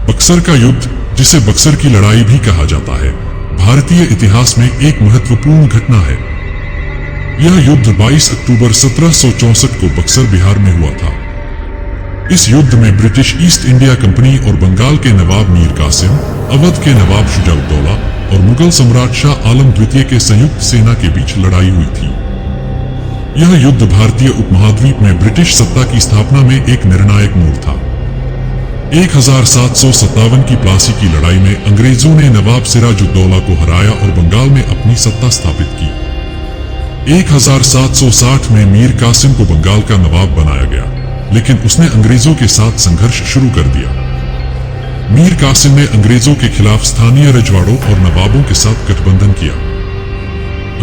बक्सर का युद्ध, जिसे बक्सर की लड़ाई भी कहा जाता है, भारतीय इतिहास में एक महत्वपूर्ण घटना है। यह युद्ध 22 अक्टूबर 1764 को बक्सर बिहार में हुआ था। इस युद्ध में ब्रिटिश ईस्ट इंडिया कंपनी और बंगाल के नवाब मीर कासिम, अवध के नवाब शुजा-उद-दौला और मुगल सम्राट शाह आलम द्वितीय के संयुक्त सेना के बीच लड़ाई हुई थी। यह युद्ध भारतीय उपमहाद्वीप में ब्रिटिश सत्ता की स्थापना में एक निर्णायक मोड़ था। 1757 की प्लासी की लड़ाई में अंग्रेजों ने नवाब सिराजुद्दौला को हराया और बंगाल में अपनी सत्ता स्थापित की। 1760 में मीर कासिम को बंगाल का नवाब बनाया गया, लेकिन उसने अंग्रेजों के साथ संघर्ष शुरू कर दिया। मीर कासिम ने अंग्रेजों के खिलाफ स्थानीय रजवाड़ों और नवाबों के साथ गठबंधन किया।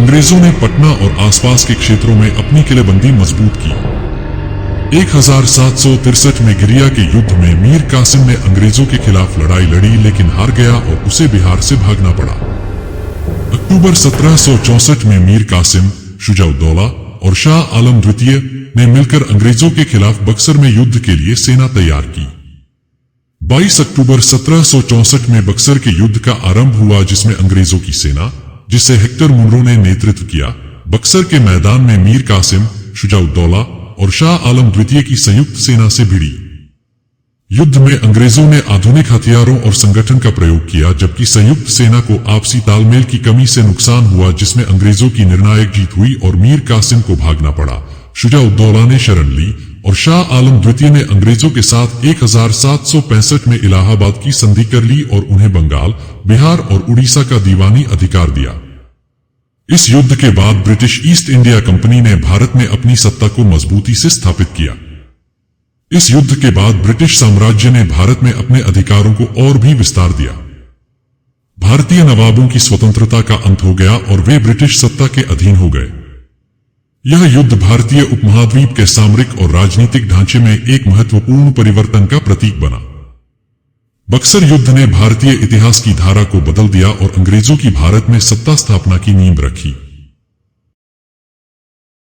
अंग्रेजों ने पटना और आसपास के क्षेत्रों में अपनी किलेबंदी मजबूत की। 1763 में गिरिया के युद्ध में मीर कासिम ने अंग्रेजों के खिलाफ लड़ाई लड़ी, लेकिन हार गया और उसे बिहार से भागना पड़ा। अक्टूबर 1764 में मीर कासिम, शुजा-उद-दौला और शाह आलम द्वितीय ने मिलकर अंग्रेजों के खिलाफ बक्सर में युद्ध के लिए सेना तैयार की। 22 अक्टूबर 1764 में बक्सर के युद्ध का आरंभ हुआ, जिसमें अंग्रेजों की सेना, जिसे हेक्टर मुनरो ने नेतृत्व किया, बक्सर के मैदान में मीर कासिम, शुजा-उद-दौला और शाह आलम द्वितीय की संयुक्त सेना से भिड़ी। युद्ध में अंग्रेजों ने आधुनिक हथियारों और संगठन का प्रयोग किया, जबकि संयुक्त सेना को आपसी तालमेल की कमी से नुकसान हुआ, जिसमें अंग्रेजों की निर्णायक जीत हुई और मीर कासिम को भागना पड़ा। शुजा-उद-दौला ने शरण ली और शाह आलम द्वितीय ने अंग्रेजों के साथ 1765 में इलाहाबाद की संधि कर ली और उन्हें बंगाल, बिहार और उड़ीसा का दीवानी अधिकार दिया। इस युद्ध के बाद ब्रिटिश ईस्ट इंडिया कंपनी ने भारत में अपनी सत्ता को मजबूती से स्थापित किया। इस युद्ध के बाद ब्रिटिश साम्राज्य ने भारत में अपने अधिकारों को और भी विस्तार दिया। भारतीय नवाबों की स्वतंत्रता का अंत हो गया और वे ब्रिटिश सत्ता के अधीन हो गए। यह युद्ध भारतीय उपमहाद्वीप के सामरिक और राजनीतिक ढांचे में एक महत्वपूर्ण परिवर्तन का प्रतीक बना। बक्सर युद्ध ने भारतीय इतिहास की धारा को बदल दिया और अंग्रेजों की भारत में सत्ता स्थापना की नींव रखी।